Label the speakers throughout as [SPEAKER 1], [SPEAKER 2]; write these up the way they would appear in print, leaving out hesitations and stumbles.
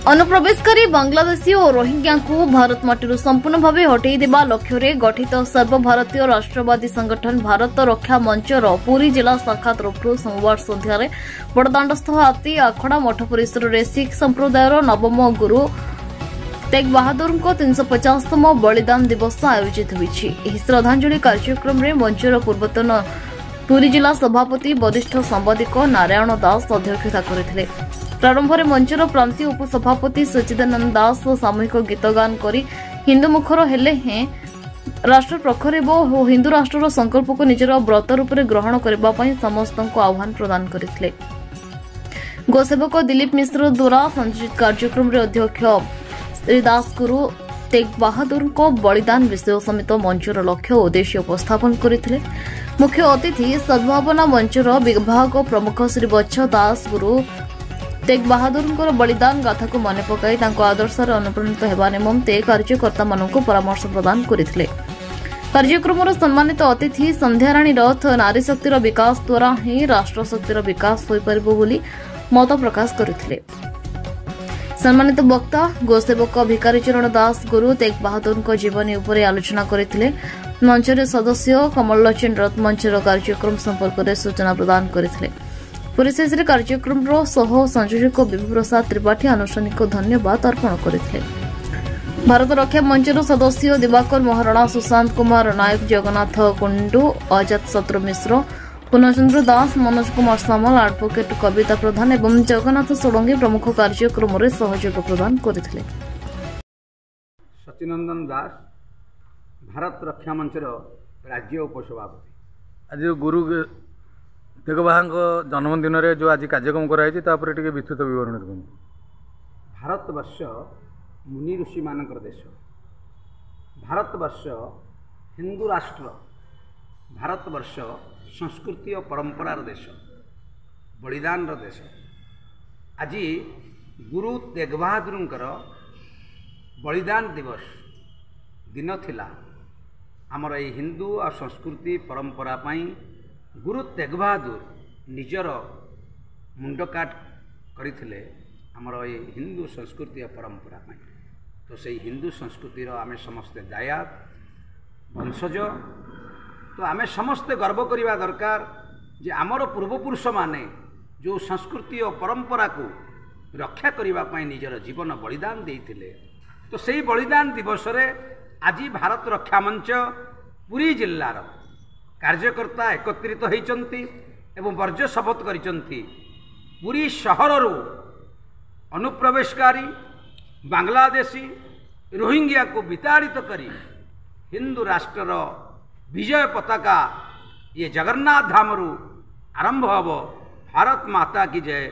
[SPEAKER 1] अनुप्रवेशकारी बांग्लादेशी और रोहिंग्या को भारत माटी संपूर्ण भाव हटई देवा लक्ष्य गठित सर्वभारतीय राष्ट्रवादी संगठन भारत रक्षा मंचर पुरी जिला शाखा तरफ सोमवार सन्धार बड़दाण्डस्थ हाथी आखड़ा मठ परिसर में सिख संप्रदायर नवम गुरु तेग बहादुर 350तम बलिदान दिवस आयोजित होइछि। एही श्रद्धांजलि कार्यक्रम में मंचर पूर्वतन पुरी जिला सभापति वरिष्ठ सांबादिक नारायण दास अध्यक्षता करथिले। प्रारंभ में मंचर प्रांतीय उपसभापति सच्चिदानंद दास सामूहिक गीत गान करी हिंदू मुखर हेले हैं राष्ट्र प्रखर और हिंदू राष्ट्र संकल्प को निजर व्रत रूप में ग्रहण करने समस्त आह्वान प्रदान करथिले। गोसेवक दिलीप मिश्र द्वारा संयोजित कार्यक्रम में अध्यक्ष श्री दास गुरु तेग बहादुर को बलिदान विषय समेत मंचर लक्ष्य और उद्देश्य उपस्थापन करथिले। मुख्य अतिथि सद्भावना मंचर विभाग प्रमुख श्री बच्छ दास गुरु तेग बहादुर बलिदान गाथा को मन पकाई आदर्श अनुप्राणित होगा निमंते कार्यकर्ता मानक परामर्श प्रदान करथिले। कार्यक्रम सम्मानित अतिथि संध्याराणी रथ नारी शक्तिर विकास द्वारा ही राष्ट्र शक्तिर विकास हो पारिबो बोली मत प्रकाश करथिले। सम्मानित वक्ता गोसेवक भिकारीचरण दास गुरु तेग बहादुर जीवनी उपरे आलोचना करथिले। मंचर सदस्य कमल लोचन रथ मंचर कार्यक्रम संपर्क में सूचना प्रदान करथिले। परिशेष कार्यक्रम सह संयोजक विभु प्रसाद त्रिपाठी आनुষ্ঠাनिक धन्यवाद अर्पण करथिले। भारत रक्षा मंचर सदस्य दिवाकर महाराणा सुशांत कुमार नायक जगन्नाथ कुंडू अजात शत्रु मिश्र पूर्णचंद्र दास मनोज कुमार सामल एडवोकेट कविता प्रधान एवं जगन्नाथ सोलंकी प्रमुख कार्यक्रम में सहयोग प्रदान करथिले।
[SPEAKER 2] सचिनंदन दास भारत रक्षा मंचर राज्य उपसभापति
[SPEAKER 3] आज गुरु तेग बहादुर जन्मदिन में जो आज कार्यक्रम कराई विस्तृत विवरण दें।
[SPEAKER 2] भारतवर्ष मुनि ऋषि मानकर देश, भारतवर्ष हिंदू राष्ट्र, भारतवर्ष संस्कृति और परंपरार देश, बलिदान देश। आज गुरु तेग बहादुर बलिदान दिवस दिन थिला। आमर ये हिंदू और संस्कृति परंपरा पाई गुरु तेग बहादुर निजर मुंड काट करथिले आमर ये हिंदू संस्कृति और परंपरा पाई। तो से हिंदू संस्कृतिर आमे समस्ते दायाद वंशज। तो आमे समस्ते गर्व करवा दरकार जे आमर पूर्वपुरुष माने जो संस्कृति और परंपरा को रक्षा करने पाई निजर जीवन बलिदान देइथिले। तो से बलिदान दिवस रे आज भारत रक्षा मंच पुरी जिल्लार कार्यकर्ता एकत्रित होइचंती एवं वर्ज्य शपथ करिचंती पुरी सहररू अनुप्रवेशकारी बांग्लादेशी रोहिंग्या को विताड़ित करी हिंदू राष्ट्र विजय पताका ये जगन्नाथ धामरू आरंभ हब। भारत माता की जय,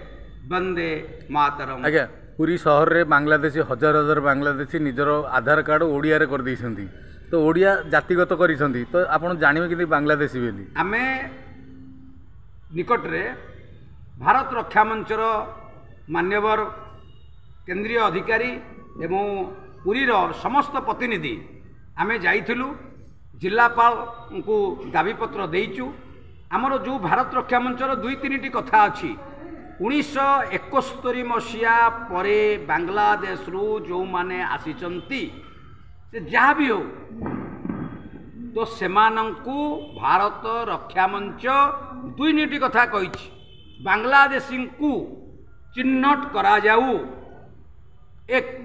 [SPEAKER 2] वंदे मातरम।
[SPEAKER 3] आज्ञा पुरी सहर रे बांग्लादेशी हजार हजार बांग्लादेशी निजर आधार कार्ड ओडिया रे कर दैछंती। तो ओडिया जातिगत करिसंती। तो आपण जानिबे कि बांग्लादेशी बेली
[SPEAKER 2] आमे निकट रे भारत रक्षा मंचर मान्यवर केंद्रीय अधिकारी एवं पुरीर समस्त प्रतिनिधि आमे जाइथिलु। जिलापाल को दाबीपत्र देइचु। आमर जो भारत रक्षा मंचर दुई तीन कथा अच्छी 1971 मसीहा परे बांग्लादेश रु जो माने आसीचंती से जहाँ भी हो तो सेमानंकु भारत रक्षा मंच दुई नीति कथा कही बांग्लादेशी को चिन्हट करा जाऊ। एक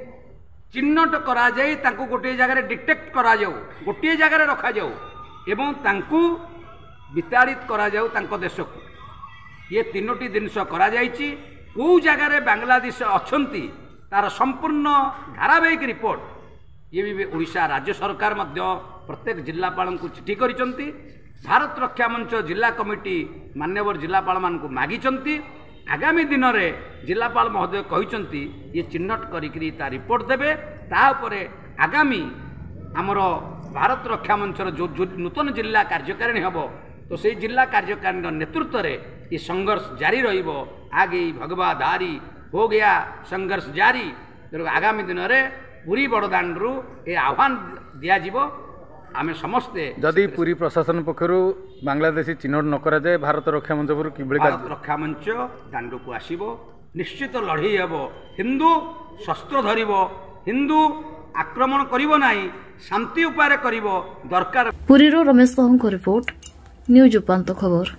[SPEAKER 2] चिन्हट करा जाई तांको गोटे जगह डिटेक्ट करा जाऊ, गोटे जगह रखा जाऊ एवं तांको विताड़ित करा जाऊ तांको देश को। ये तीनोटी जिनस करा जाइछि। को जगह रे बांग्लादेश अछंती तार संपूर्ण धारावाहिक रिपोर्ट ये भी ओडिशा राज्य सरकार मध्य प्रत्येक जिलापाल को चिठी करिसंती। भारत रक्षा मंच जिला कमिटी मान्यवर जिलापाल मान को मागिचंती। आगामी दिन में जिलापाल महोदय कहिसंती ये चिन्हट करी ता रिपोर्ट देबे। ता उपरे आगामी आमर भारत रक्षा मंचर जो नूतन जिला कार्यकारिणी हबो तो से जिला कार्यकारिणी नेतृत्व रे ये संघर्ष जारी रहिबो। आगे भगवा धारी हो गया संघर्ष जारी। आगामी दिन में पुरी बड़दाण्डरू ये आह्वान दिया जीवो। आमे समस्ते
[SPEAKER 3] जदि पुरी प्रशासन पक्षरु बांग्लादेशी चिन्हट न करा जाए भारत रक्षा मंच पर कि
[SPEAKER 2] भारत रक्षा मंच दाण्ड को आसीबो निश्चित लड़े हेब हिंदू शस्त्र धरिब हिंदू आक्रमण करिब नाही शांति उपाय करिब दरकार।
[SPEAKER 1] पुरीरो रमेश साहू को रिपोर्ट न्यूज उपांत खबर।